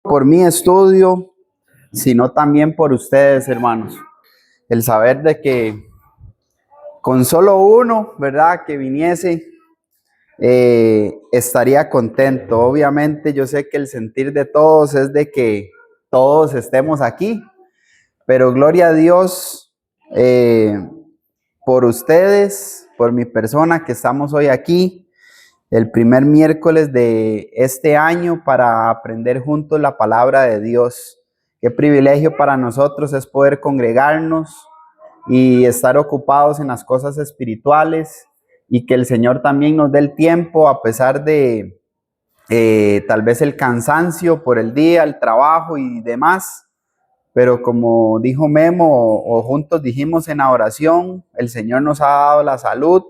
Por mi estudio, sino también por ustedes, hermanos. El saber de que con solo uno, ¿verdad?, que viniese, estaría contento. Obviamente yo sé que el sentir de todos es de que todos estemos aquí, pero gloria a Dios por ustedes, por mi persona, que estamos hoy aquí, el primer miércoles de este año, para aprender juntos la palabra de Dios. Qué privilegio para nosotros es poder congregarnos y estar ocupados en las cosas espirituales, y que el Señor también nos dé el tiempo, a pesar de tal vez el cansancio por el día, el trabajo y demás. Pero como dijo Memo, o juntos dijimos en la oración, el Señor nos ha dado la salud,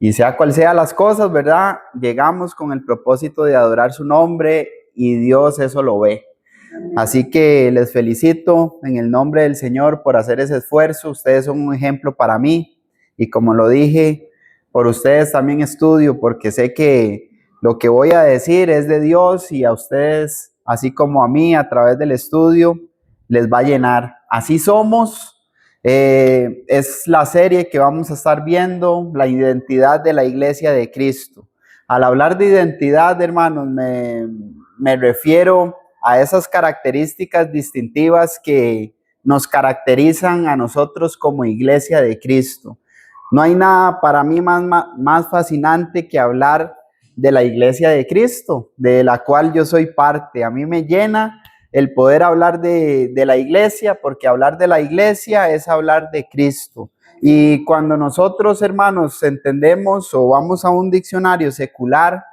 y sea cual sea las cosas, ¿verdad?, llegamos con el propósito de adorar su nombre, y Dios eso lo ve. Así que les felicito en el nombre del Señor por hacer ese esfuerzo. Ustedes son un ejemplo para mí, y como lo dije, por ustedes también estudio, porque sé que lo que voy a decir es de Dios, y a ustedes, así como a mí, a través del estudio, les va a llenar. Así somos. Es la serie que vamos a estar viendo, la identidad de la Iglesia de Cristo. Al hablar de identidad, hermanos, me refiero a esas características distintivas que nos caracterizan a nosotros como Iglesia de Cristo. No hay nada para mí más fascinante que hablar de la Iglesia de Cristo, de la cual yo soy parte. A mí me llena el poder hablar de la iglesia, porque hablar de la iglesia es hablar de Cristo. Y cuando nosotros, hermanos, entendemos o vamos a un diccionario secular,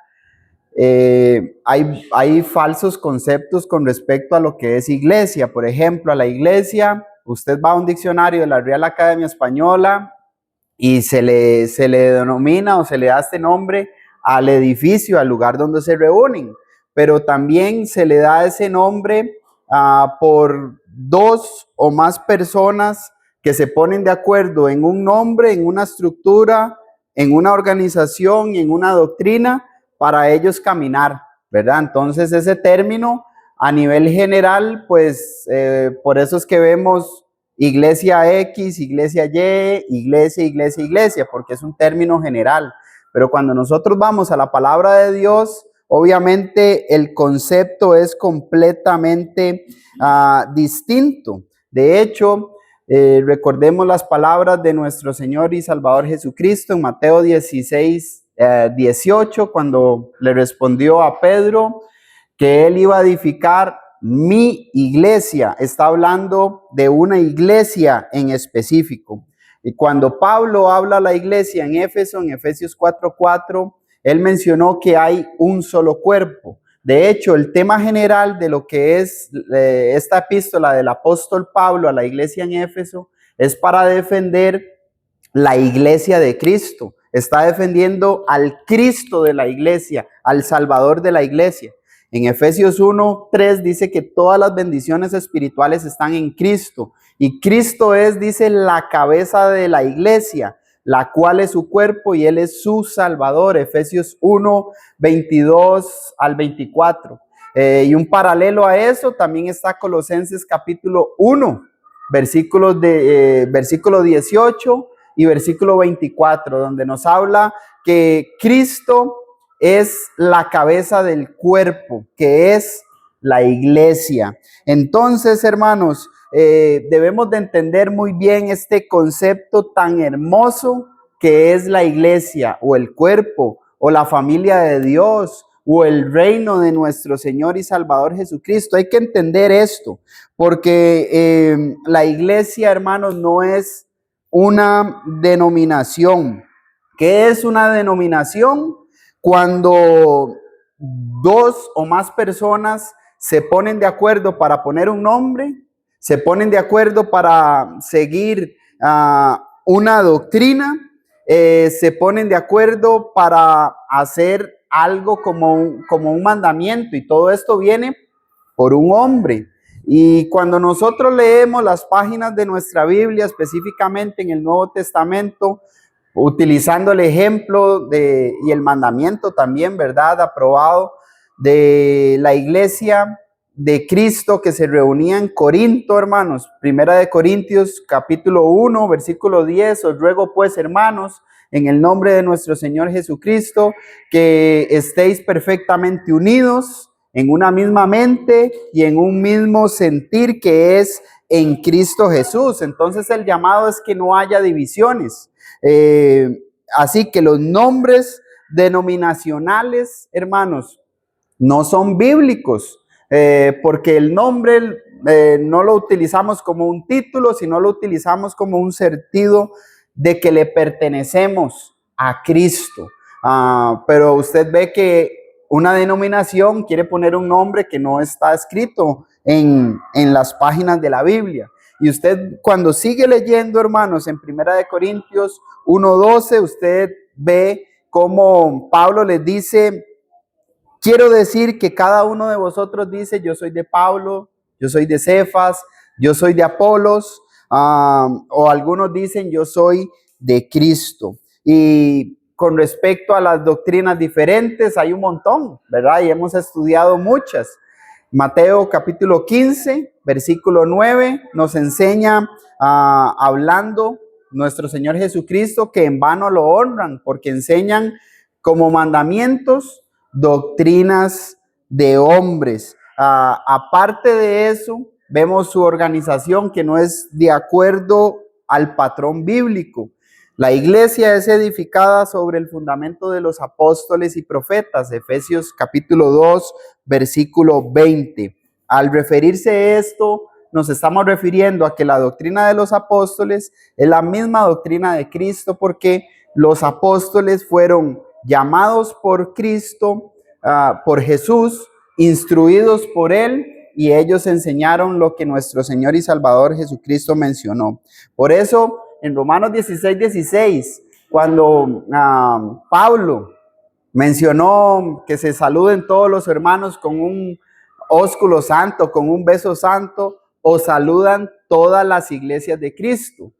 hay falsos conceptos con respecto a lo que es iglesia. Por ejemplo, a la iglesia, usted va a un diccionario de la Real Academia Española y se le denomina o se le da este nombre al edificio, al lugar donde se reúnen, pero también se le da ese nombre por dos o más personas que se ponen de acuerdo en un nombre, en una estructura, en una organización y en una doctrina para ellos caminar, ¿verdad? Entonces ese término a nivel general, pues por eso es que vemos iglesia X, iglesia Y, iglesia, porque es un término general. Pero cuando nosotros vamos a la palabra de Dios, obviamente el concepto es completamente distinto. De hecho, recordemos las palabras de nuestro Señor y Salvador Jesucristo en Mateo 16, 18, cuando le respondió a Pedro que él iba a edificar mi iglesia. Está hablando de una iglesia en específico. Y cuando Pablo habla a la iglesia en Éfeso, en Efesios 4:4, él mencionó que hay un solo cuerpo. De hecho, el tema general de lo que es esta epístola del apóstol Pablo a la iglesia en Éfeso es para defender la iglesia de Cristo. Está defendiendo al Cristo de la iglesia, al Salvador de la iglesia. En Efesios 1:3 dice que todas las bendiciones espirituales están en Cristo. Y Cristo es, dice, la cabeza de la iglesia, la cual es su cuerpo y Él es su Salvador. Efesios 1:22 al 24. Y un paralelo a eso también está Colosenses capítulo 1, versículo 18 y versículo 24, donde nos habla que Cristo es la cabeza del cuerpo, que es la iglesia. Entonces, hermanos, debemos de entender muy bien este concepto tan hermoso que es la iglesia, o el cuerpo, o la familia de Dios, o el reino de nuestro Señor y Salvador Jesucristo. Hay que entender esto, porque la iglesia, hermanos, no es una denominación. ¿Qué es una denominación? Cuando dos o más personas se ponen de acuerdo para poner un nombre, se ponen de acuerdo para seguir una doctrina, se ponen de acuerdo para hacer algo como un mandamiento, y todo esto viene por un hombre. Y cuando nosotros leemos las páginas de nuestra Biblia, específicamente en el Nuevo Testamento, utilizando el ejemplo y el mandamiento también, ¿verdad?, aprobado de la iglesia de Cristo que se reunía en Corinto, hermanos. Primera de Corintios, capítulo 1, versículo 10. Os ruego pues, hermanos, en el nombre de nuestro Señor Jesucristo, que estéis perfectamente unidos en una misma mente y en un mismo sentir que es en Cristo Jesús. Entonces el llamado es que no haya divisiones. Así que los nombres denominacionales, hermanos, no son bíblicos, porque el nombre no lo utilizamos como un título, sino lo utilizamos como un sentido de que le pertenecemos a Cristo. Pero usted ve que una denominación quiere poner un nombre que no está escrito en las páginas de la Biblia. Y usted cuando sigue leyendo, hermanos, en Primera de Corintios 1:12, usted ve cómo Pablo les dice: quiero decir que cada uno de vosotros dice: yo soy de Pablo, yo soy de Cefas, yo soy de Apolos, o algunos dicen: yo soy de Cristo. Y con respecto a las doctrinas diferentes, hay un montón, ¿verdad? Y hemos estudiado muchas. Mateo capítulo 15, versículo 9, nos enseña, hablando nuestro Señor Jesucristo, que en vano lo honran, porque enseñan como mandamientos doctrinas de hombres. Aparte de eso, vemos su organización que no es de acuerdo al patrón bíblico. La iglesia es edificada sobre el fundamento de los apóstoles y profetas, Efesios capítulo 2, versículo 20. Al referirse esto, nos estamos refiriendo a que la doctrina de los apóstoles es la misma doctrina de Cristo, porque los apóstoles fueron llamados por Cristo, por Jesús, instruidos por Él, y ellos enseñaron lo que nuestro Señor y Salvador Jesucristo mencionó. Por eso, en Romanos 16:16, cuando Pablo mencionó que se saluden todos los hermanos con un ósculo santo, con un beso santo, o saludan todas las iglesias de Cristo.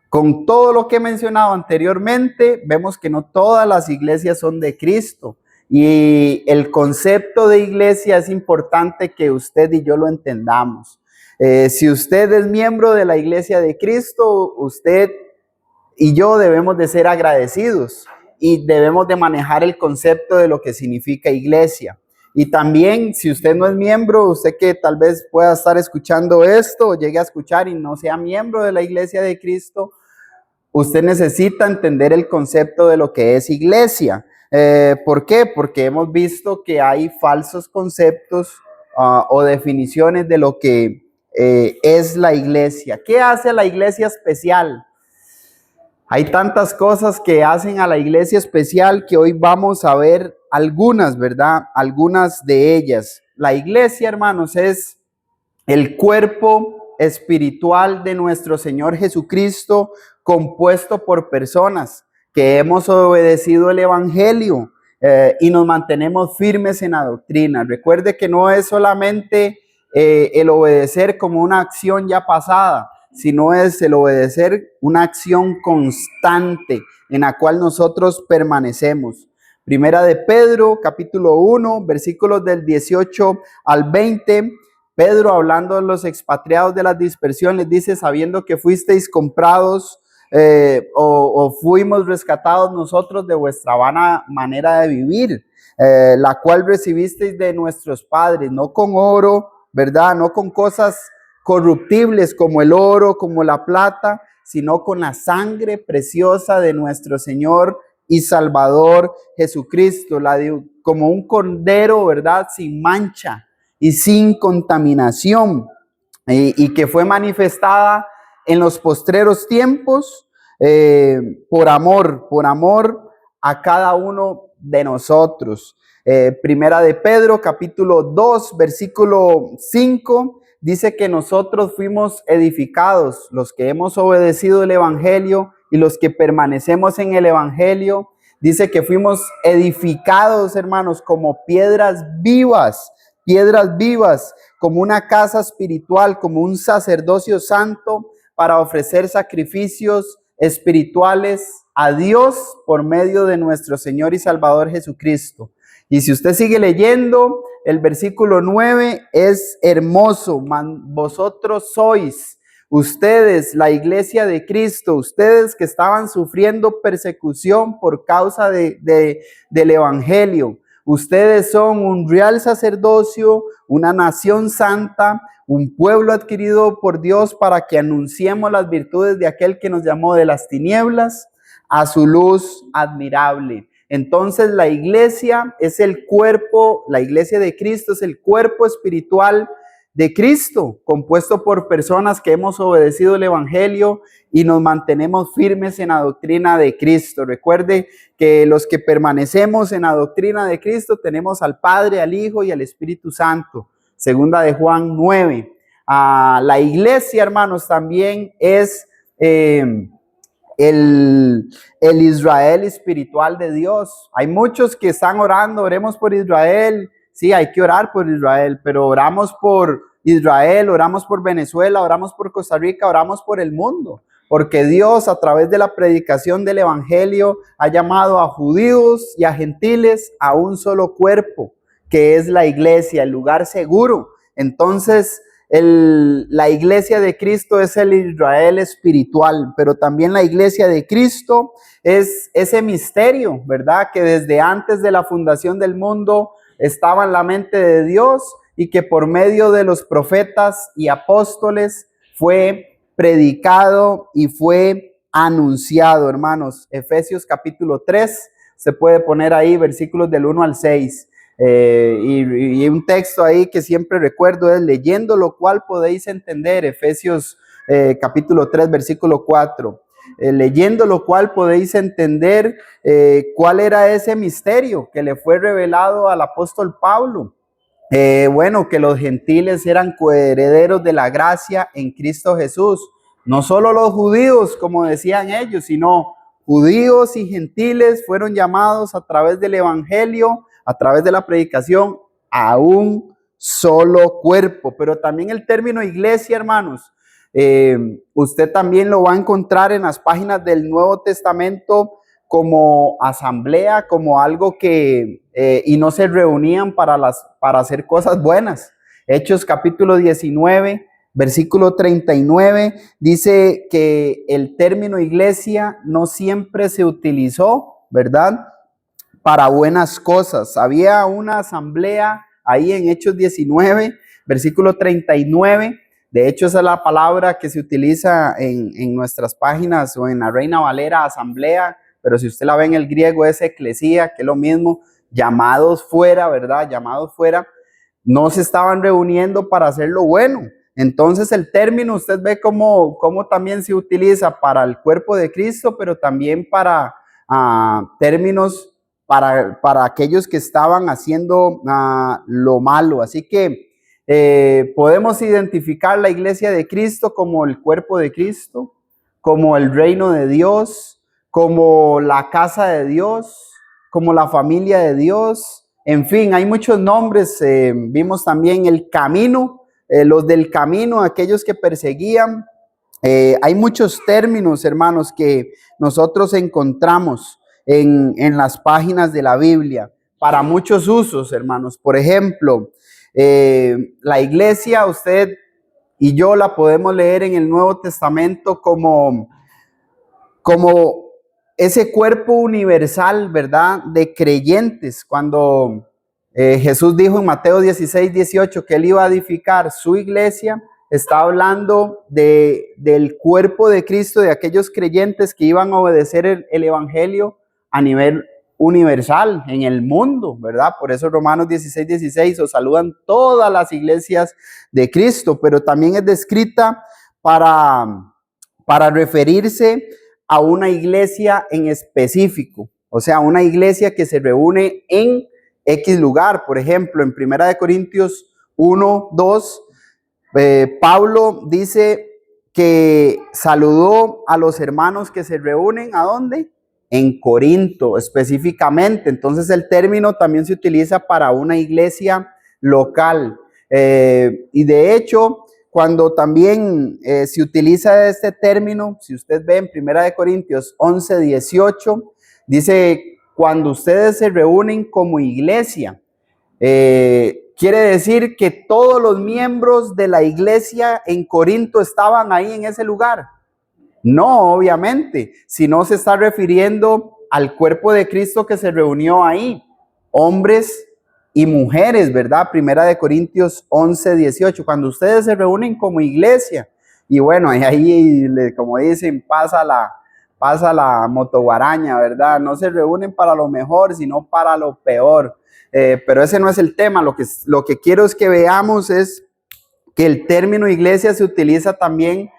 Con todo lo que he mencionado anteriormente, vemos que no todas las iglesias son de Cristo. Y el concepto de iglesia es importante que usted y yo lo entendamos. Si usted es miembro de la iglesia de Cristo, usted y yo debemos de ser agradecidos y debemos de manejar el concepto de lo que significa iglesia. Y también, si usted no es miembro, usted que tal vez pueda estar escuchando esto o llegue a escuchar y no sea miembro de la iglesia de Cristo, usted necesita entender el concepto de lo que es iglesia. ¿Por qué? Porque hemos visto que hay falsos conceptos o definiciones de lo que es la iglesia. ¿Qué hace a la iglesia especial? Hay tantas cosas que hacen a la iglesia especial que hoy vamos a ver algunas, ¿verdad? Algunas de ellas. La iglesia, hermanos, es el cuerpo espiritual de nuestro Señor Jesucristo, compuesto por personas que hemos obedecido el evangelio y nos mantenemos firmes en la doctrina. Recuerde que no es solamente el obedecer como una acción ya pasada, sino es el obedecer una acción constante en la cual nosotros permanecemos. Primera de Pedro, capítulo 1, versículos del 18 al 20. Pedro, hablando de los expatriados de la dispersión, les dice: sabiendo que fuisteis comprados o fuimos rescatados nosotros de vuestra vana manera de vivir, la cual recibisteis de nuestros padres, no con oro, ¿verdad? No con cosas corruptibles como el oro, como la plata, sino con la sangre preciosa de nuestro Señor y Salvador Jesucristo, como un cordero, ¿verdad? Sin mancha y sin contaminación, y que fue manifestada en los postreros tiempos por amor a cada uno de nosotros. Primera de Pedro, capítulo 2, versículo 5, dice que nosotros fuimos edificados, los que hemos obedecido el evangelio y los que permanecemos en el evangelio. Dice que fuimos edificados, hermanos, como piedras vivas, como una casa espiritual, como un sacerdocio santo, para ofrecer sacrificios espirituales a Dios por medio de nuestro Señor y Salvador Jesucristo. Y si usted sigue leyendo, el versículo 9 es hermoso. Vosotros sois, ustedes, la iglesia de Cristo, ustedes que estaban sufriendo persecución por causa del evangelio. Ustedes son un real sacerdocio, una nación santa, un pueblo adquirido por Dios para que anunciemos las virtudes de aquel que nos llamó de las tinieblas a su luz admirable. Entonces la iglesia es el cuerpo, la iglesia de Cristo es el cuerpo espiritual de Cristo, compuesto por personas que hemos obedecido el evangelio y nos mantenemos firmes en la doctrina de Cristo. Recuerde que los que permanecemos en la doctrina de Cristo tenemos al Padre, al Hijo y al Espíritu Santo. Segunda de Juan 9. La iglesia, hermanos, también es el Israel espiritual de Dios. Hay muchos que están orando, oremos por Israel. Sí, hay que orar por Israel, pero oramos por Israel, oramos por Venezuela, oramos por Costa Rica, oramos por el mundo. Porque Dios, a través de la predicación del evangelio, ha llamado a judíos y a gentiles a un solo cuerpo, que es la iglesia, el lugar seguro. Entonces, la iglesia de Cristo es el Israel espiritual, pero también la iglesia de Cristo es ese misterio, ¿verdad? Que desde antes de la fundación del mundo estaba en la mente de Dios y que por medio de los profetas y apóstoles fue predicado y fue anunciado, hermanos. Efesios capítulo 3, se puede poner ahí versículos del 1 al 6. Y un texto ahí que siempre recuerdo es: leyendo lo cual podéis entender, Efesios capítulo 3, versículo 4. Leyendo lo cual podéis entender cuál era ese misterio que le fue revelado al apóstol Pablo. Bueno, que los gentiles eran coherederos de la gracia en Cristo Jesús. No solo los judíos, como decían ellos, sino judíos y gentiles fueron llamados a través del evangelio, a través de la predicación, a un solo cuerpo. Pero también el término iglesia, hermanos, usted también lo va a encontrar en las páginas del Nuevo Testamento como asamblea, como algo que, y no se reunían para hacer cosas buenas. Hechos capítulo 19, versículo 39, dice que el término iglesia no siempre se utilizó, ¿verdad?, para buenas cosas. Había una asamblea ahí en Hechos 19, versículo 39. De hecho, esa es la palabra que se utiliza en nuestras páginas o en la Reina Valera, asamblea, pero si usted la ve en el griego es eclesía, que es lo mismo, llamados fuera, ¿verdad? Llamados fuera. No se estaban reuniendo para hacer lo bueno. Entonces el término usted ve cómo también se utiliza para el cuerpo de Cristo, pero también para términos para aquellos que estaban haciendo lo malo. Así que podemos identificar la iglesia de Cristo como el cuerpo de Cristo, como el reino de Dios, como la casa de Dios, como la familia de Dios. En fin, hay muchos nombres. Vimos también el camino, los del camino, aquellos que perseguían. Hay muchos términos, hermanos, que nosotros encontramos en las páginas de la Biblia para muchos usos, hermanos. Por ejemplo, la iglesia, usted y yo la podemos leer en el Nuevo Testamento como ese cuerpo universal, ¿verdad?, de creyentes. Cuando Jesús dijo en Mateo 16, 18 que él iba a edificar su iglesia, está hablando del cuerpo de Cristo, de aquellos creyentes que iban a obedecer el evangelio a nivel universal en el mundo, ¿verdad? Por eso Romanos 16, 16 os saludan todas las iglesias de Cristo, pero también es descrita para referirse a una iglesia en específico, o sea, una iglesia que se reúne en X lugar. Por ejemplo, en 1 Corintios 1, 2, Pablo dice que saludó a los hermanos que se reúnen, ¿a dónde? En Corinto específicamente. Entonces el término también se utiliza para una iglesia local. Y de hecho, cuando también se utiliza este término, si usted ve en 1 Corintios 11, 18, dice: cuando ustedes se reúnen como iglesia, ¿Quiere decir que todos los miembros de la iglesia en Corinto estaban ahí en ese lugar? No, obviamente, sino se está refiriendo al cuerpo de Cristo que se reunió ahí, hombres y mujeres, ¿verdad? Primera de Corintios 11:18, cuando ustedes se reúnen como iglesia, y bueno, ahí como dicen, pasa la motoguaraña, ¿verdad? No se reúnen para lo mejor, sino para lo peor. Pero ese no es el tema. Lo que quiero es que veamos es que el término iglesia se utiliza también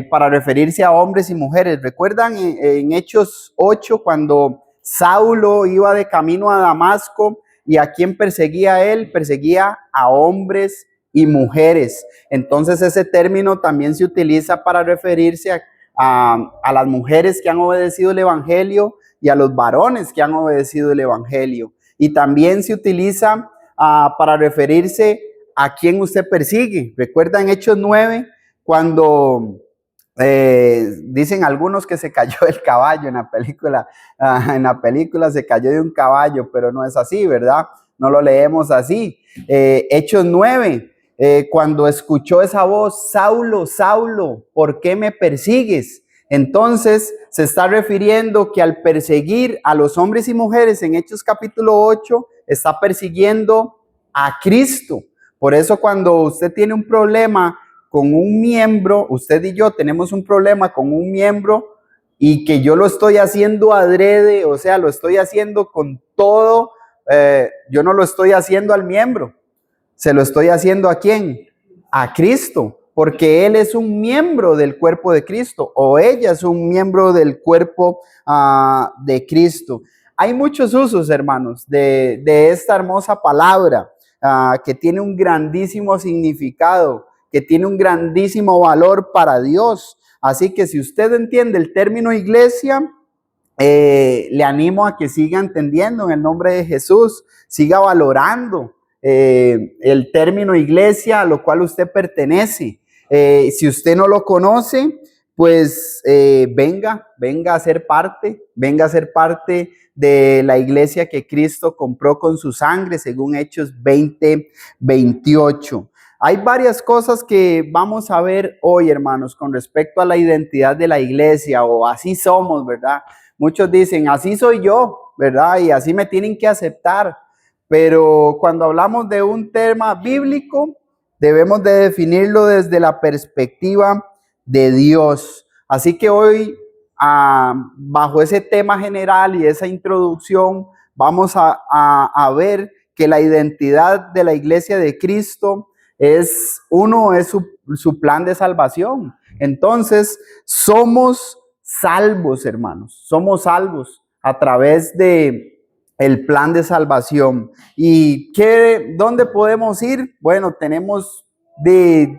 para referirse a hombres y mujeres. ¿Recuerdan en Hechos 8 cuando Saulo iba de camino a Damasco y a quién perseguía él? Perseguía a hombres y mujeres. Entonces ese término también se utiliza para referirse a las mujeres que han obedecido el evangelio y a los varones que han obedecido el evangelio. Y también se utiliza para referirse a quién usted persigue. Recuerda en Hechos 9, cuando dicen algunos que se cayó del caballo en la película se cayó de un caballo, pero no es así, ¿verdad? No lo leemos así. Hechos 9, cuando escuchó esa voz, Saulo, Saulo, ¿por qué me persigues? Entonces se está refiriendo que al perseguir a los hombres y mujeres en Hechos capítulo 8, está persiguiendo a Cristo. Por eso cuando usted tiene un problema con un miembro, usted y yo tenemos un problema con un miembro y que yo lo estoy haciendo adrede, o sea, lo estoy haciendo con todo, yo no lo estoy haciendo al miembro, se lo estoy haciendo ¿a quién? A Cristo. Porque él es un miembro del cuerpo de Cristo o ella es un miembro del cuerpo de Cristo. Hay muchos usos, hermanos, de esta hermosa palabra que tiene un grandísimo significado, que tiene un grandísimo valor para Dios. Así que si usted entiende el término iglesia, le animo a que siga entendiendo en el nombre de Jesús, siga valorando el término iglesia a lo cual usted pertenece. Si usted no lo conoce, pues venga a ser parte de la iglesia que Cristo compró con su sangre, según Hechos 20:28. Hay varias cosas que vamos a ver hoy, hermanos, con respecto a la identidad de la iglesia, o así somos, ¿verdad? Muchos dicen, así soy yo, ¿verdad? Y así me tienen que aceptar. Pero cuando hablamos de un tema bíblico, debemos de definirlo desde la perspectiva de Dios. Así que hoy, bajo ese tema general y esa introducción, vamos a ver que la identidad de la iglesia de Cristo es su plan de salvación. Entonces, somos salvos, hermanos. Somos salvos a través de el plan de salvación. ¿Y dónde podemos ir? Bueno, tenemos de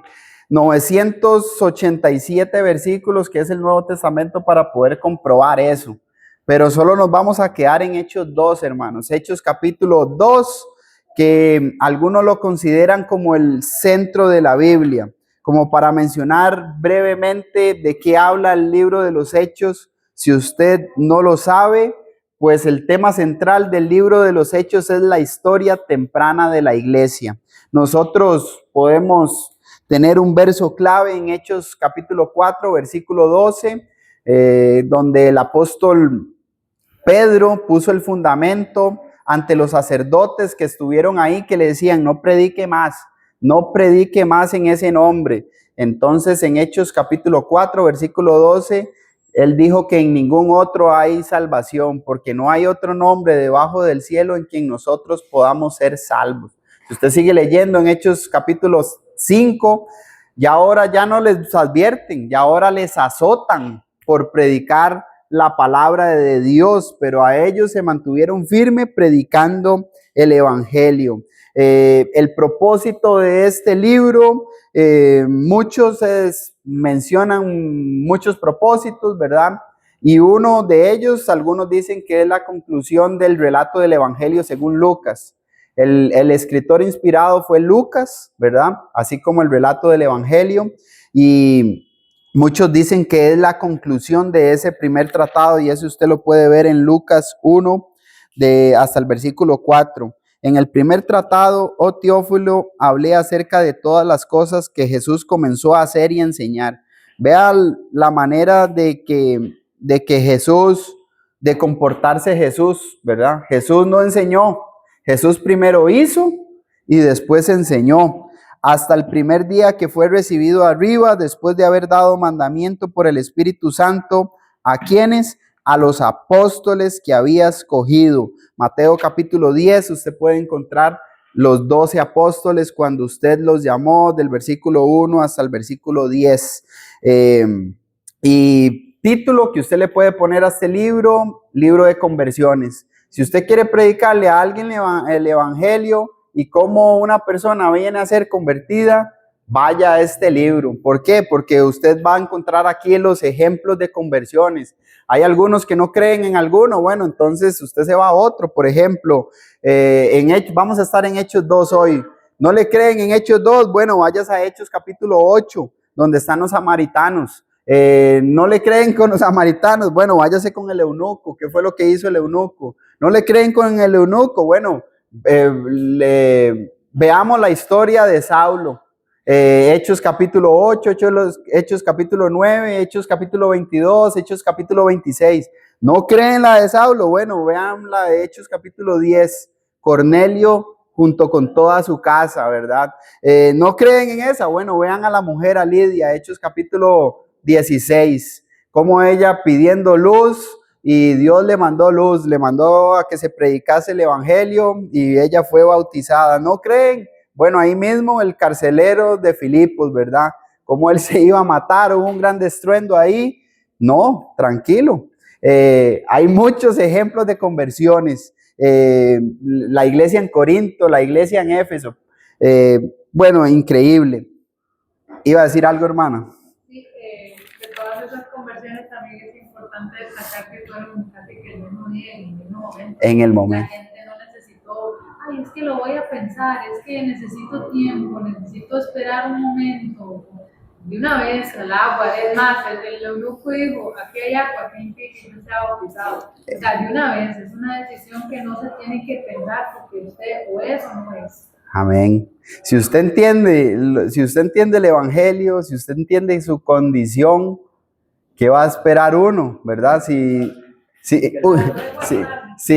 987 versículos, que es el Nuevo Testamento, para poder comprobar eso. Pero solo nos vamos a quedar en Hechos 2, hermanos. Hechos capítulo 2, que algunos lo consideran como el centro de la Biblia. Como para mencionar brevemente de qué habla el libro de los Hechos, si usted no lo sabe, pues el tema central del libro de los Hechos es la historia temprana de la iglesia. Nosotros podemos tener un verso clave en Hechos capítulo 4, versículo 12, donde el apóstol Pedro puso el fundamento ante los sacerdotes que estuvieron ahí, que le decían, no predique más en ese nombre. Entonces en Hechos capítulo 4, versículo 12, él dijo que en ningún otro hay salvación, porque no hay otro nombre debajo del cielo en quien nosotros podamos ser salvos. Si usted sigue leyendo en Hechos capítulo 5, y ahora ya no les advierten, y ahora les azotan por predicar la palabra de Dios, pero a ellos se mantuvieron firmes predicando el evangelio. El propósito de este libro, muchos mencionan muchos propósitos, ¿verdad? Y uno de ellos, algunos dicen que es la conclusión del relato del evangelio según Lucas. El escritor inspirado fue Lucas, ¿verdad? Así como el relato del evangelio. Y muchos dicen que es la conclusión de ese primer tratado, y eso usted lo puede ver en Lucas 1, hasta el versículo 4. En el primer tratado, oh Teófilo, hablé acerca de todas las cosas que Jesús comenzó a hacer y enseñar. Vea la manera de que Jesús, de comportarse Jesús, ¿verdad? Jesús no enseñó, Jesús primero hizo y después enseñó. Hasta el primer día que fue recibido arriba, después de haber dado mandamiento por el Espíritu Santo, ¿a quiénes? A los apóstoles que había escogido. Mateo capítulo 10, usted puede encontrar los 12 apóstoles cuando usted los llamó, del versículo 1 hasta el versículo 10. Y título que usted le puede poner a este libro, libro de conversiones. Si usted quiere predicarle a alguien el evangelio y cómo una persona viene a ser convertida, vaya a este libro. ¿Por qué? Porque usted va a encontrar aquí los ejemplos de conversiones. Hay algunos que no creen en alguno, bueno, entonces usted se va a otro. Por ejemplo, vamos a estar en Hechos 2 hoy. ¿No le creen en Hechos 2? Bueno, vayas a Hechos capítulo 8, donde están los samaritanos. ¿No le creen con los samaritanos? Bueno, váyase con el eunuco. ¿Qué fue lo que hizo el eunuco? ¿No le creen con el eunuco? Bueno, veamos la historia de Saulo. Hechos capítulo 8, Hechos capítulo 9, Hechos capítulo 22, Hechos capítulo 26. ¿No creen la de Saulo? Bueno, vean la de Hechos capítulo 10. Cornelio junto con toda su casa, ¿verdad? ¿No creen en esa? Bueno, vean a la mujer, a Lidia, Hechos capítulo 16. Como ella pidiendo luz y Dios le mandó luz, le mandó a que se predicase el evangelio y ella fue bautizada. ¿No creen? Bueno, ahí mismo el carcelero de Filipos, ¿verdad? Cómo él se iba a matar, hubo un gran estruendo ahí. No, tranquilo. Hay muchos ejemplos de conversiones. La iglesia en Corinto, la iglesia en Éfeso. Bueno, increíble. ¿Iba a decir algo, hermana? Sí, de todas esas conversiones también es importante destacar que fueron casi que el mismo día, en el mismo momento. En el momento. La gente no necesitó, ay, es que lo voy a pensar, es que necesito tiempo, necesito esperar un momento. De una vez al agua, es más, el eunuco dijo, aquí hay agua, aquí que no se ha bautizado. O sea, de una vez, es una decisión que no se tiene que pensar porque usted o es o no es. Amén. Si usted entiende el evangelio, si usted entiende su condición, ¿qué va a esperar uno, verdad? Si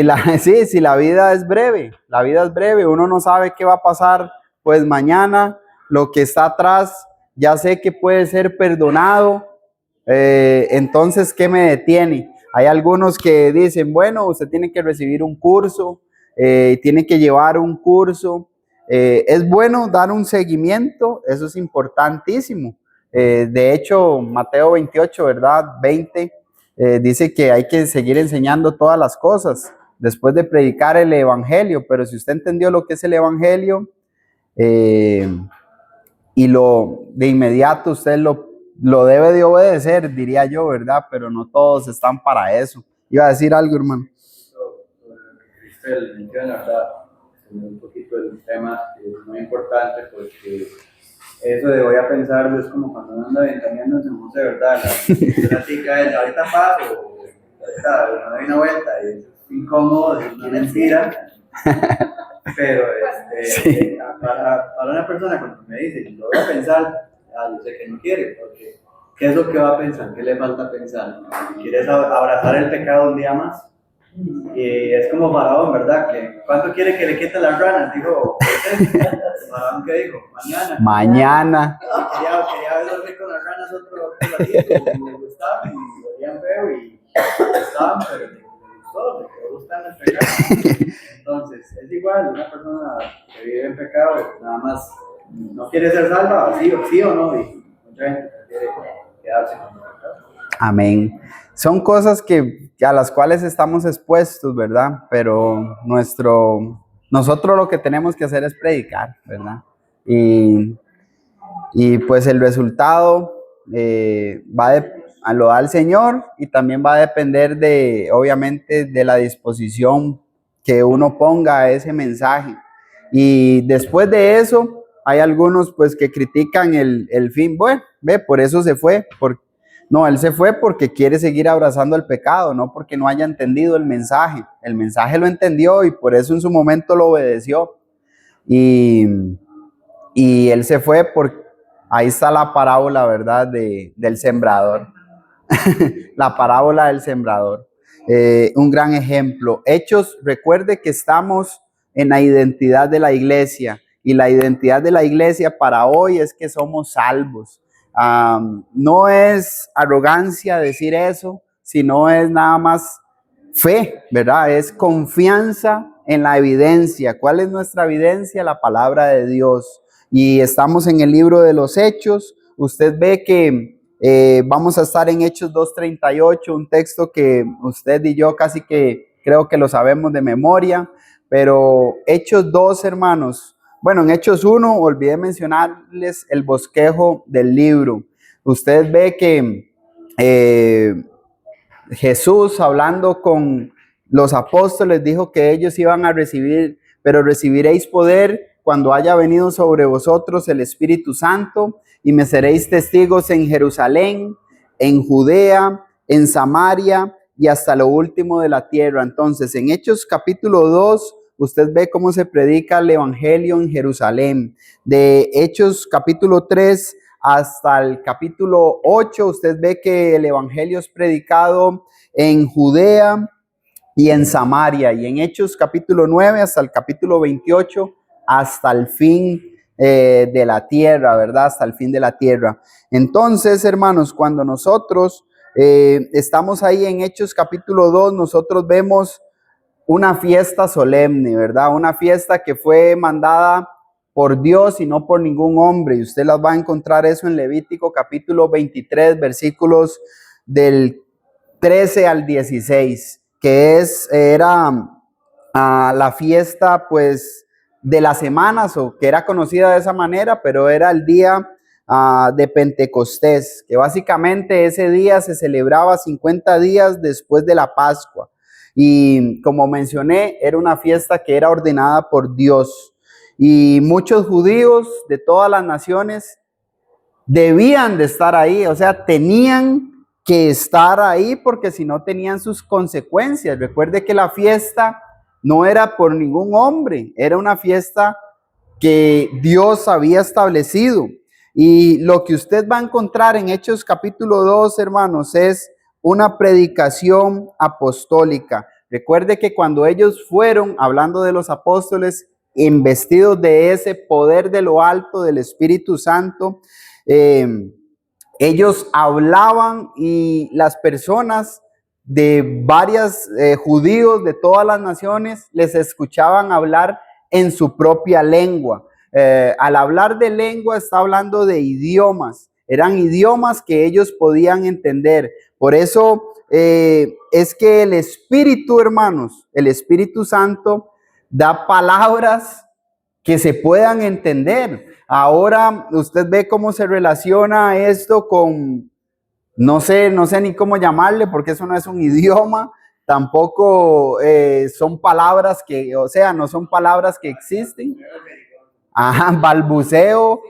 la vida es breve, uno no sabe qué va a pasar, pues mañana, lo que está atrás, ya sé que puede ser perdonado, entonces, ¿qué me detiene? Hay algunos que dicen, bueno, usted tiene que recibir un curso, tiene que llevar un curso. Es bueno dar un seguimiento, eso es importantísimo. De hecho, Mateo 28, ¿verdad? 20, dice que hay que seguir enseñando todas las cosas después de predicar el evangelio, pero si usted entendió lo que es el evangelio y de inmediato usted lo debe de obedecer, diría yo, ¿verdad? Pero no todos están para eso. Iba a decir algo, hermano. Cristel menciona, ¿verdad? Un poquito el tema es muy importante porque eso de voy a pensar es como cuando uno anda ventaneando, no sé, ¿verdad? La tica es ahorita paso, ahorita me doy una vuelta y es incómodo, es una mentira. Pero Sí. para una persona cuando me dice, lo voy a pensar, yo sé que no quiere, porque ¿qué es lo que va a pensar? ¿Qué le falta pensar? ¿Quieres abrazar el pecado un día más? Y es como Faraón, ¿verdad? ¿Cuánto quiere que le quiten las ranas? Dijo, Faraón, ¿qué dijo? Mañana. Quería dormir con las ranas otro ratito, y le gustaban y olían feo y estaban, pero le gustó, le gustan el pecado. Entonces, es igual, una persona que vive en pecado, nada más no quiere ser salva, sí o no, y mucha gente prefiere quedarse con el pecado. Amén. Son cosas a las cuales estamos expuestos, ¿verdad? Pero nosotros lo que tenemos que hacer es predicar, ¿verdad? Y pues el resultado lo da el Señor y también va a depender obviamente, de la disposición que uno ponga a ese mensaje. Y después de eso, hay algunos pues que critican el fin. Bueno, por eso se fue, No, él se fue porque quiere seguir abrazando el pecado, no porque no haya entendido el mensaje. El mensaje lo entendió y por eso en su momento lo obedeció. Y, y él se fue porque ahí está la parábola, ¿verdad? Del sembrador. La parábola del sembrador. Un gran ejemplo. Hechos, recuerde que estamos en la identidad de la iglesia. Y la identidad de la iglesia para hoy es que somos salvos. No es arrogancia decir eso, sino es nada más fe, ¿verdad? Es confianza en la evidencia. ¿Cuál es nuestra evidencia? La palabra de Dios. Y estamos en el libro de los Hechos. Usted ve que vamos a estar en Hechos 2:38, un texto que usted y yo casi que creo que lo sabemos de memoria, pero Hechos 2, hermanos. Bueno, en Hechos 1, olvidé mencionarles el bosquejo del libro. Usted ve que Jesús, hablando con los apóstoles, dijo que ellos iban a recibir, pero recibiréis poder cuando haya venido sobre vosotros el Espíritu Santo, y me seréis testigos en Jerusalén, en Judea, en Samaria y hasta lo último de la tierra. Entonces, en Hechos capítulo 2, usted ve cómo se predica el evangelio en Jerusalén. De Hechos capítulo 3 hasta el capítulo 8, usted ve que el evangelio es predicado en Judea y en Samaria. Y en Hechos capítulo 9 hasta el capítulo 28, hasta el fin de la tierra, ¿verdad? Hasta el fin de la tierra. Entonces, hermanos, cuando nosotros estamos ahí en Hechos capítulo 2, nosotros vemos una fiesta solemne, ¿verdad? Una fiesta que fue mandada por Dios y no por ningún hombre. Y usted las va a encontrar eso en Levítico capítulo 23, versículos del 13 al 16, que era la fiesta, pues, de las semanas, o que era conocida de esa manera, pero era el día de Pentecostés, que básicamente ese día se celebraba 50 días después de la Pascua. Y como mencioné, era una fiesta que era ordenada por Dios. Y muchos judíos de todas las naciones debían de estar ahí, o sea, tenían que estar ahí porque si no tenían sus consecuencias. Recuerde que la fiesta no era por ningún hombre, era una fiesta que Dios había establecido. Y lo que usted va a encontrar en Hechos capítulo 2, hermanos, es una predicación apostólica. Recuerde que cuando ellos fueron, hablando de los apóstoles, investidos de ese poder de lo alto del Espíritu Santo, ellos hablaban y las personas de varios judíos de todas las naciones les escuchaban hablar en su propia lengua. Al hablar de lengua está hablando de idiomas. Eran idiomas que ellos podían entender. Por eso es que el Espíritu, hermanos, el Espíritu Santo da palabras que se puedan entender. Ahora usted ve cómo se relaciona esto con, no sé ni cómo llamarle, porque eso no es un idioma, tampoco son palabras que, o sea, no son palabras que existen. Ajá, balbuceo.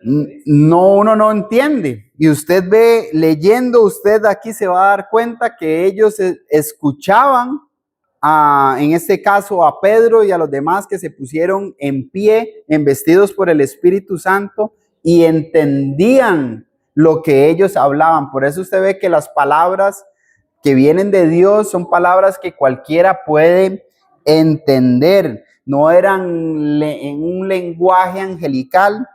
No, uno no entiende. Y usted ve, leyendo, usted aquí se va a dar cuenta que ellos escuchaban, en este caso a Pedro y a los demás que se pusieron en pie, embestidos por el Espíritu Santo, y entendían lo que ellos hablaban. Por eso usted ve que las palabras que vienen de Dios son palabras que cualquiera puede entender. No eran en un lenguaje angelical,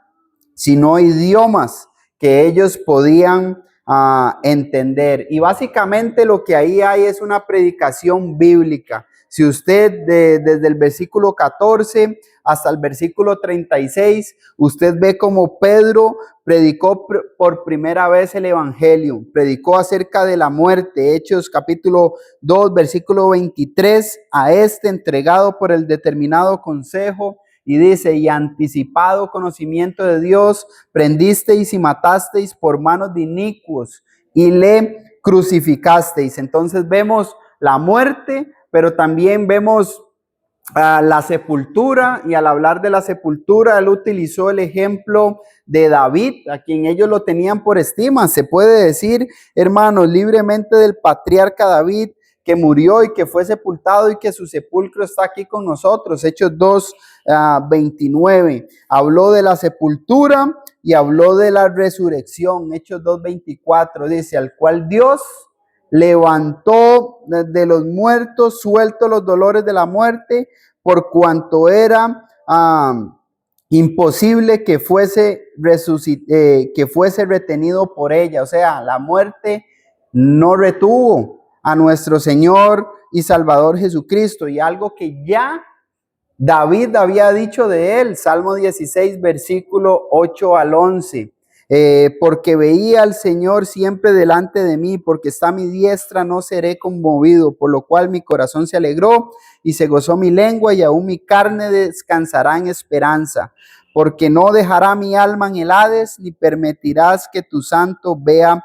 sino idiomas que ellos podían entender. Y básicamente lo que ahí hay es una predicación bíblica. Si usted desde el versículo 14 hasta el versículo 36, usted ve como Pedro predicó por primera vez el evangelio, predicó acerca de la muerte. Hechos capítulo 2, versículo 23, a este entregado por el determinado consejo. Y dice, y anticipado conocimiento de Dios, prendisteis y matasteis por manos de inicuos y le crucificasteis. Entonces vemos la muerte, pero también vemos a la sepultura, y al hablar de la sepultura, él utilizó el ejemplo de David, a quien ellos lo tenían por estima. Se puede decir, hermanos, libremente del patriarca David, que murió y que fue sepultado y que su sepulcro está aquí con nosotros. Hechos 2:29. Habló de la sepultura y habló de la resurrección. Hechos 2:24 dice, al cual Dios levantó de los muertos, suelto los dolores de la muerte, por cuanto era imposible que fuese retenido por ella. O sea, la muerte no retuvo a nuestro Señor y Salvador Jesucristo, y algo que ya David había dicho de él, Salmo 16, versículo 8 al 11. Porque veía al Señor siempre delante de mí, porque está a mi diestra, no seré conmovido, por lo cual mi corazón se alegró y se gozó mi lengua, y aún mi carne descansará en esperanza, porque no dejará mi alma en el Hades, ni permitirás que tu santo vea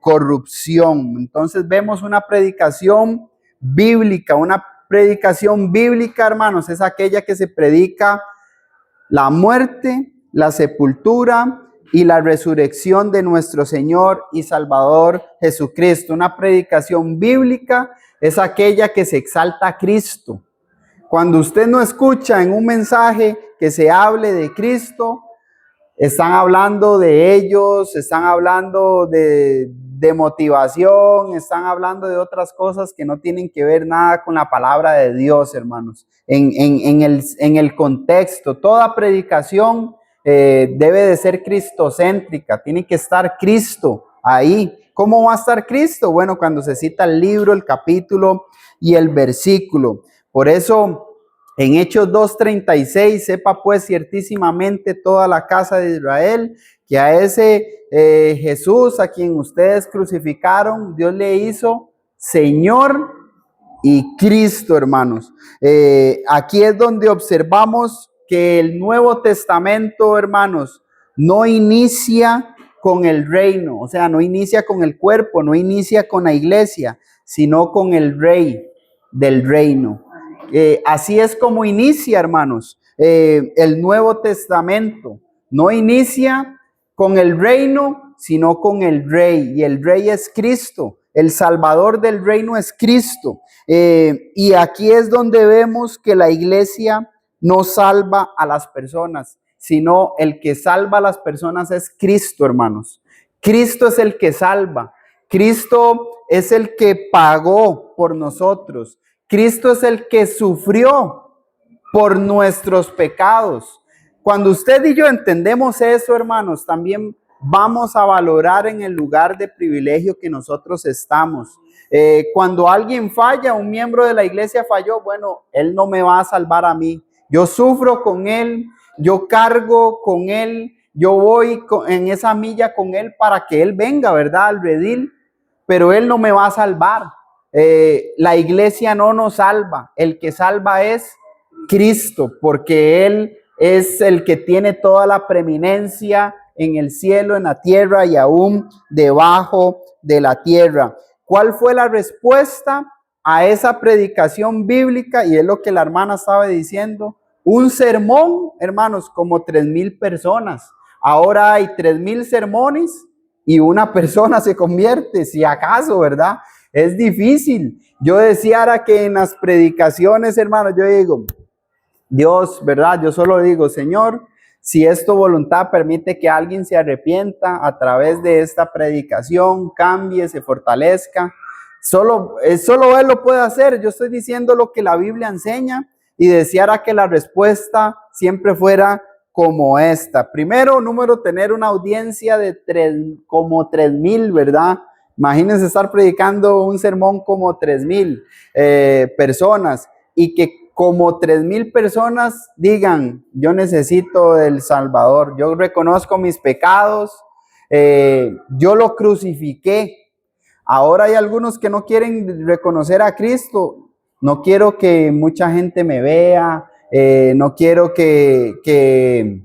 corrupción. Entonces vemos una predicación bíblica. Una predicación bíblica, hermanos, es aquella que se predica la muerte, la sepultura y la resurrección de nuestro Señor y Salvador Jesucristo. Una predicación bíblica es aquella que se exalta a Cristo. Cuando usted no escucha en un mensaje que se hable de Cristo, están hablando de ellos, están hablando de motivación, están hablando de otras cosas que no tienen que ver nada con la palabra de Dios, hermanos. En el contexto, toda predicación debe de ser cristocéntrica, tiene que estar Cristo ahí. ¿Cómo va a estar Cristo? Bueno, cuando se cita el libro, el capítulo y el versículo. Por eso, en Hechos 2:36, sepa pues ciertísimamente toda la casa de Israel, que a ese Jesús, a quien ustedes crucificaron, Dios le hizo Señor y Cristo, hermanos. Aquí es donde observamos que el Nuevo Testamento, hermanos, no inicia con el reino, o sea, no inicia con el cuerpo, no inicia con la iglesia, sino con el rey del reino. Así es como inicia, hermanos, el Nuevo Testamento. No inicia con el reino, sino con el rey. Y el rey es Cristo. El Salvador del reino es Cristo. Y aquí es donde vemos que la iglesia no salva a las personas, sino el que salva a las personas es Cristo, hermanos. Cristo es el que salva. Cristo es el que pagó por nosotros. Cristo es el que sufrió por nuestros pecados. Cuando usted y yo entendemos eso, hermanos, también vamos a valorar en el lugar de privilegio que nosotros estamos. Cuando alguien falla, un miembro de la iglesia falló, bueno, él no me va a salvar a mí. Yo sufro con él, yo cargo con él, yo voy en esa milla con él para que él venga, ¿verdad?, al redil, pero él no me va a salvar. La iglesia no nos salva, el que salva es Cristo, porque Él es el que tiene toda la preeminencia en el cielo, en la tierra y aún debajo de la tierra. ¿Cuál fue la respuesta a esa predicación bíblica? Y es lo que la hermana estaba diciendo. Un sermón, hermanos, como 3,000 personas. Ahora hay 3,000 sermones y una persona se convierte, si acaso, ¿verdad? Es difícil. Yo decía ahora que en las predicaciones, hermanos, yo digo, Dios, ¿verdad? Yo solo digo, Señor, si es tu voluntad, permite que alguien se arrepienta a través de esta predicación, cambie, se fortalezca. Solo Él lo puede hacer. Yo estoy diciendo lo que la Biblia enseña y deseara que la respuesta siempre fuera como esta. Primero, tener una audiencia de como 3,000, ¿verdad? Imagínense estar predicando un sermón como 3,000 personas y que como 3,000 personas digan, yo necesito del Salvador, yo reconozco mis pecados, yo lo crucifiqué. Ahora hay algunos que no quieren reconocer a Cristo. No quiero que mucha gente me vea, no quiero que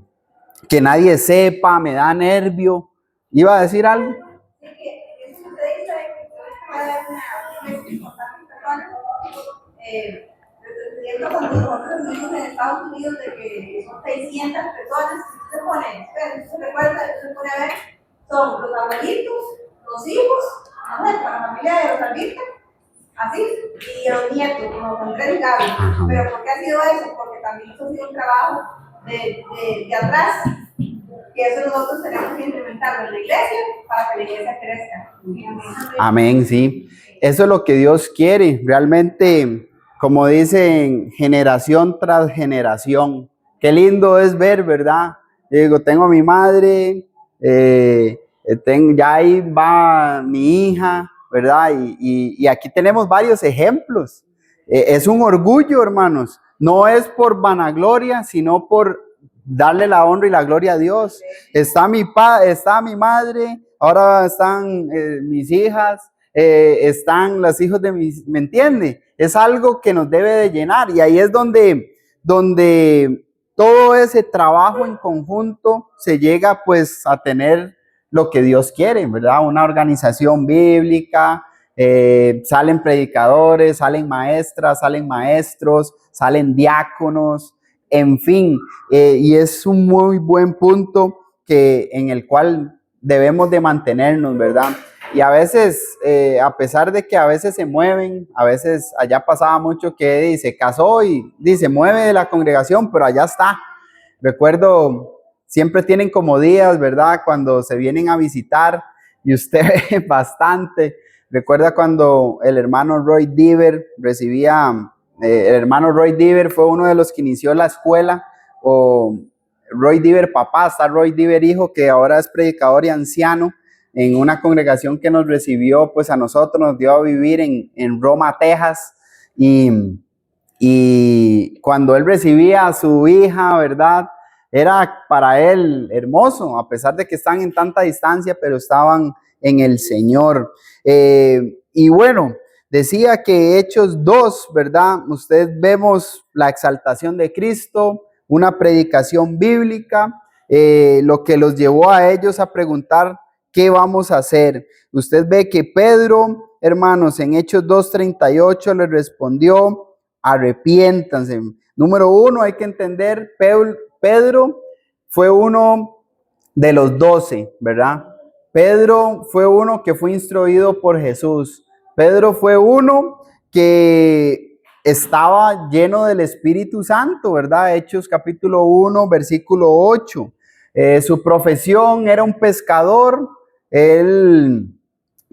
nadie sepa, me da nervio. ¿Iba a decir algo? viendo cuando nosotros vivimos en Estados Unidos de que son 600 personas, se pone, se recuerda, se pone a ver, son los abuelitos, los hijos, la familia de los artistas, así, y los nietos, como con 3 Gaby. Pero ¿por qué ha sido eso? Porque también eso ha sido un trabajo de atrás, que eso nosotros tenemos que implementarlo en la iglesia para que la iglesia crezca. Amén, sí. Eso es lo que Dios quiere, realmente, como dicen, generación tras generación. Qué lindo es ver, ¿verdad? Yo digo, tengo a mi madre, ya ahí va mi hija, ¿verdad? Y aquí tenemos varios ejemplos. Es un orgullo, hermanos. No es por vanagloria, sino por darle la honra y la gloria a Dios. Está mi madre, ahora están mis hijas, están los hijos de mis, ¿me entiende? Es algo que nos debe de llenar, y ahí es donde todo ese trabajo en conjunto se llega pues a tener lo que Dios quiere, ¿verdad? Una organización bíblica, salen predicadores, salen maestras, salen maestros, salen diáconos, en fin, y es un muy buen punto en el cual debemos de mantenernos, ¿verdad? Y a veces, a pesar de que a veces se mueven, a veces allá pasaba mucho que se casó y se mueve de la congregación, pero allá está. Recuerdo, siempre tienen como días, ¿verdad? Cuando se vienen a visitar y usted ve bastante. Recuerda cuando el hermano Roy Diver recibía, el hermano Roy Diver fue uno de los que inició la escuela, o Roy Diver papá, está Roy Diver hijo, que ahora es predicador y anciano en una congregación que nos recibió, pues a nosotros, nos dio a vivir en Roma, Texas, y cuando él recibía a su hija, ¿verdad? Era para él hermoso, a pesar de que están en tanta distancia, pero estaban en el Señor. Y bueno, decía que Hechos 2, ¿verdad? Usted vemos la exaltación de Cristo, una predicación bíblica, lo que los llevó a ellos a preguntar qué vamos a hacer. Usted ve que Pedro, hermanos, en Hechos 2:38 le respondió: arrepiéntanse. Número 1, hay que entender, Pedro fue uno de los 12, ¿verdad? Pedro fue uno que fue instruido por Jesús. Pedro fue uno que estaba lleno del Espíritu Santo, ¿verdad? Hechos capítulo 1, versículo 8. Su profesión era un pescador. Él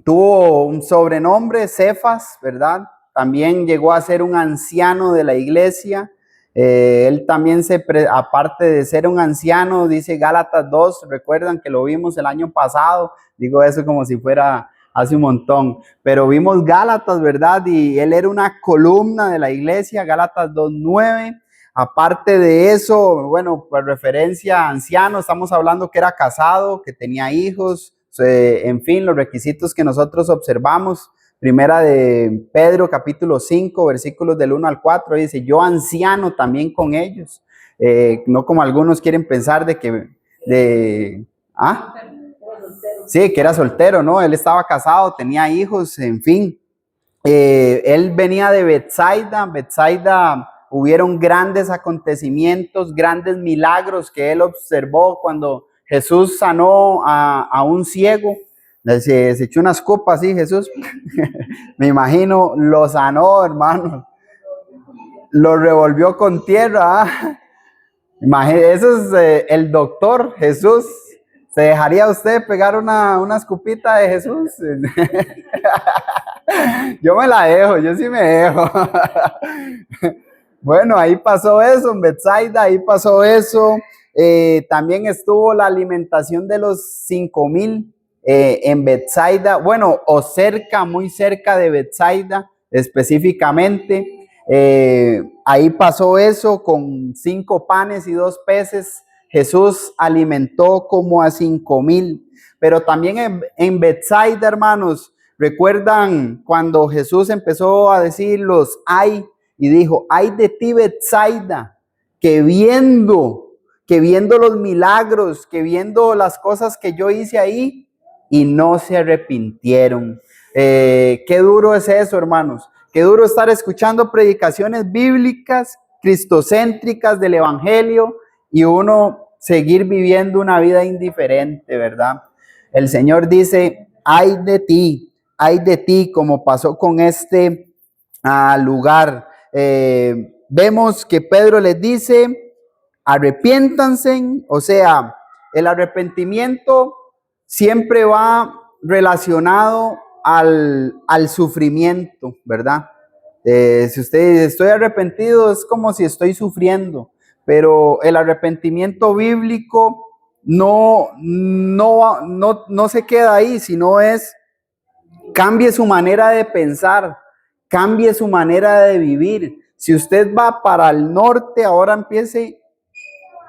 tuvo un sobrenombre, Cefas, ¿verdad? También llegó a ser un anciano de la iglesia. Él también aparte de ser un anciano, dice Gálatas 2, recuerdan que lo vimos el año pasado, digo eso como si fuera hace un montón, pero vimos Gálatas, ¿verdad? Y él era una columna de la iglesia, Gálatas 2:9. Aparte de eso, bueno, por referencia a anciano, estamos hablando que era casado, que tenía hijos, en fin, los requisitos que nosotros observamos. Primera de Pedro, capítulo 5, versículos del 1 al 4, dice: yo anciano también con ellos. No como algunos quieren pensar de que... Sí, que era soltero, ¿no? Él estaba casado, tenía hijos, en fin. Él venía de Betsaida. Betsaida, hubieron grandes acontecimientos, grandes milagros que él observó cuando Jesús sanó a un ciego. Se echó unas copas así, Jesús. Me imagino, lo sanó, hermano. Lo revolvió con tierra. Eso es el doctor Jesús. ¿Se dejaría usted pegar una escupita de Jesús? Yo me la dejo, yo sí me dejo. Bueno, ahí pasó eso en Betsaida, ahí pasó eso. También estuvo la alimentación de los 5,000 en Betsaida, bueno, o cerca, muy cerca de Betsaida específicamente. Ahí pasó eso con 5 panes y 2 peces. Jesús alimentó como a 5,000. Pero también en Betsaida, hermanos, recuerdan cuando Jesús empezó a decir los ay, y dijo: ay de ti, Betsaida, que viendo los milagros, que viendo las cosas que yo hice ahí, y no se arrepintieron. Qué duro es eso, hermanos. qué duro estar escuchando predicaciones bíblicas, cristocéntricas del Evangelio y uno seguir viviendo una vida indiferente, ¿verdad? El Señor dice, ay de ti, como pasó con este lugar. Vemos que Pedro les dice, arrepiéntanse, o sea, el arrepentimiento siempre va relacionado al sufrimiento, ¿verdad? Si usted dice, estoy arrepentido, es como si estoy sufriendo, pero el arrepentimiento bíblico no se queda ahí, sino es, cambie su manera de pensar, cambie su manera de vivir. Si usted va para el norte, ahora empiece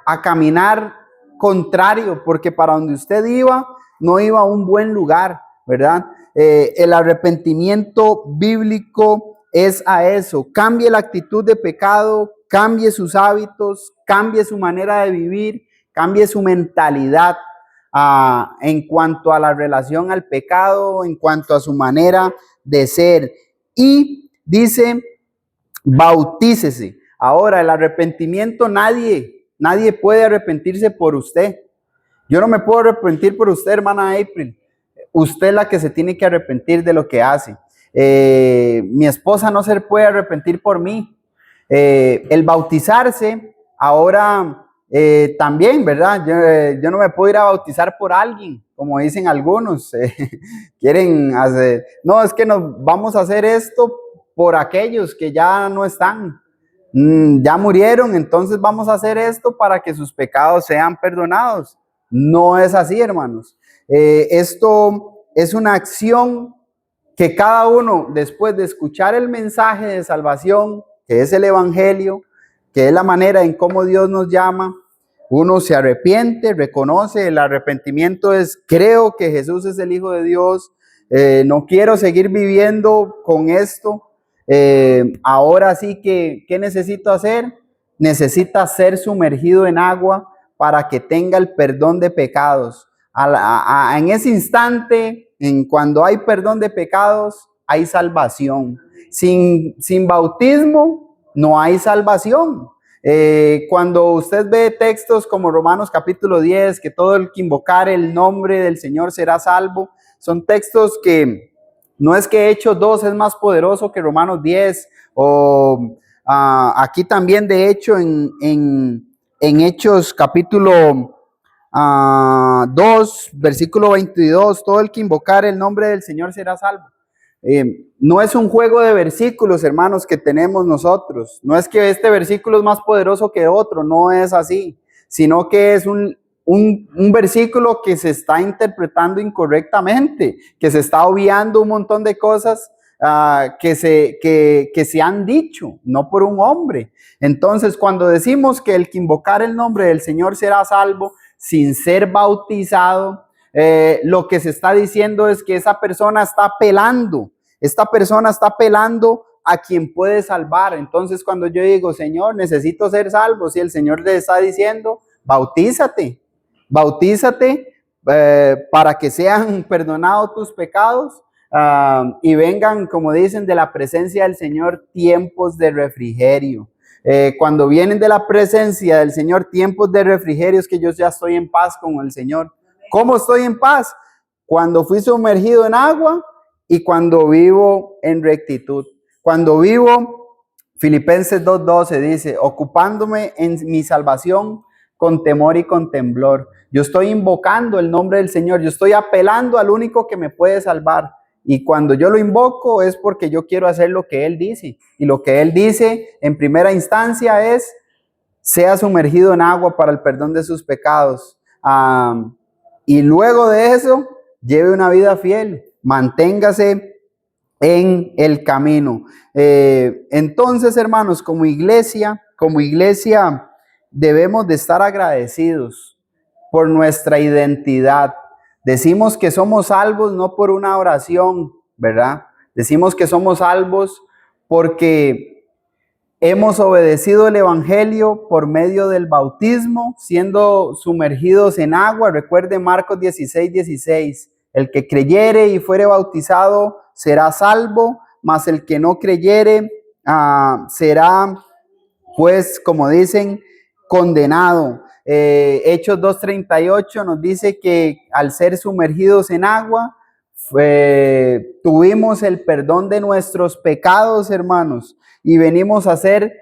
a caminar contrario, porque para donde usted iba, no iba a un buen lugar, ¿verdad? El arrepentimiento bíblico es a eso. Cambie la actitud de pecado, cambie sus hábitos, cambie su manera de vivir, cambie su mentalidad en cuanto a la relación al pecado, en cuanto a su manera de ser. Y dice, bautícese. Ahora, el arrepentimiento, nadie puede arrepentirse por usted. Yo no me puedo arrepentir por usted, hermana April. Usted es la que se tiene que arrepentir de lo que hace. Mi esposa no se puede arrepentir por mí. El bautizarse, ahora también, ¿verdad? Yo no me puedo ir a bautizar por alguien, como dicen algunos. Quieren hacer, no, es que nos vamos a hacer esto por aquellos que ya no están. Ya murieron, entonces vamos a hacer esto para que sus pecados sean perdonados. No es así, hermanos. Esto es una acción que cada uno, después de escuchar el mensaje de salvación, que es el Evangelio, que es la manera en cómo Dios nos llama, uno se arrepiente, reconoce. El arrepentimiento es, creo que Jesús es el Hijo de Dios, no quiero seguir viviendo con esto. Ahora sí que, ¿qué necesito hacer? Necesita ser sumergido en agua para que tenga el perdón de pecados. En ese instante, cuando hay perdón de pecados, hay salvación. Sin bautismo no hay salvación. Cuando usted ve textos como Romanos capítulo 10, que todo el que invocar el nombre del Señor será salvo, son textos que no es que Hechos 2 es más poderoso que Romanos 10, o aquí también de hecho en Hechos capítulo 2, versículo 22, todo el que invocar el nombre del Señor será salvo. No es un juego de versículos, hermanos, que tenemos nosotros. No es que este versículo es más poderoso que otro, no es así, sino que es un versículo que se está interpretando incorrectamente, que se está obviando un montón de cosas que se han dicho, no por un hombre. Entonces, cuando decimos que el que invocar el nombre del Señor será salvo sin ser bautizado, lo que se está diciendo es que esa persona está apelando a quien puede salvar. Entonces, cuando yo digo, Señor, necesito ser salvo, si el Señor le está diciendo, bautízate para que sean perdonados tus pecados y vengan, como dicen, de la presencia del Señor tiempos de refrigerio. Cuando vienen de la presencia del Señor tiempos de refrigerio, es que yo ya estoy en paz con el Señor. ¿Cómo estoy en paz? Cuando fui sumergido en agua y cuando vivo en rectitud. Cuando vivo, Filipenses 2:12 dice, ocupándome en mi salvación con temor y con temblor. Yo estoy invocando el nombre del Señor, yo estoy apelando al único que me puede salvar. Y cuando yo lo invoco es porque yo quiero hacer lo que Él dice. Y lo que Él dice en primera instancia es, sea sumergido en agua para el perdón de sus pecados. Y luego de eso, lleve una vida fiel, manténgase en el camino. Entonces, hermanos, como iglesia, debemos de estar agradecidos por nuestra identidad. Decimos que somos salvos no por una oración, ¿verdad? Decimos que somos salvos porque hemos obedecido el Evangelio por medio del bautismo, siendo sumergidos en agua. Recuerde Marcos 16:16. El que creyere y fuere bautizado será salvo, mas el que no creyere será, pues, como dicen, condenado. Hechos 2:38 nos dice que al ser sumergidos en agua, tuvimos el perdón de nuestros pecados, hermanos, y venimos a ser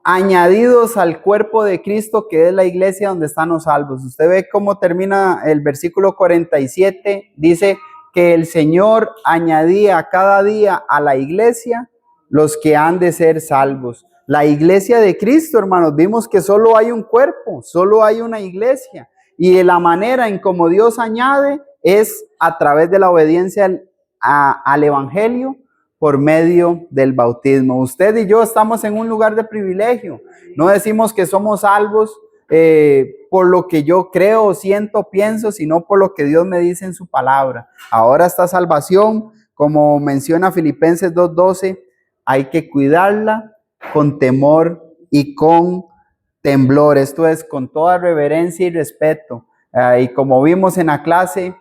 añadidos al cuerpo de Cristo, que es la iglesia donde están los salvos. Usted ve cómo termina el versículo 47, dice que el Señor añadía cada día a la iglesia los que han de ser salvos. La iglesia de Cristo, hermanos, vimos que solo hay un cuerpo, solo hay una iglesia, y de la manera en como Dios añade es a través de la obediencia al evangelio, por medio del bautismo. Usted y yo estamos en un lugar de privilegio. No decimos que somos salvos por lo que yo creo, siento, pienso, sino por lo que Dios me dice en su palabra. Ahora esta salvación, como menciona Filipenses 2:12, hay que cuidarla con temor y con temblor. Esto es con toda reverencia y respeto. Y como vimos en la clase,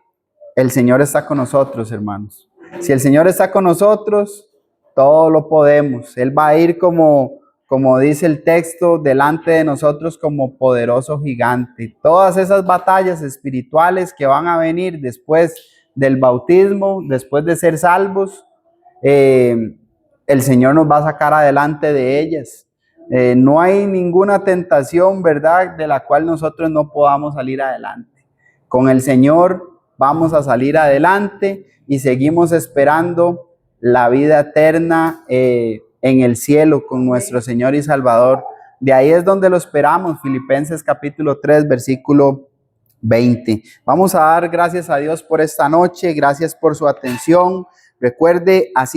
el Señor está con nosotros, hermanos. Si el Señor está con nosotros, todo lo podemos. Él va a ir como dice el texto, delante de nosotros como poderoso gigante. Todas esas batallas espirituales que van a venir después del bautismo, después de ser salvos, el Señor nos va a sacar adelante de ellas. No hay ninguna tentación, ¿verdad?, de la cual nosotros no podamos salir adelante. Con el Señor vamos a salir adelante y seguimos esperando la vida eterna en el cielo con nuestro Señor y Salvador. De ahí es donde lo esperamos, Filipenses capítulo 3, versículo 20. Vamos a dar gracias a Dios por esta noche, gracias por su atención. Recuerde, así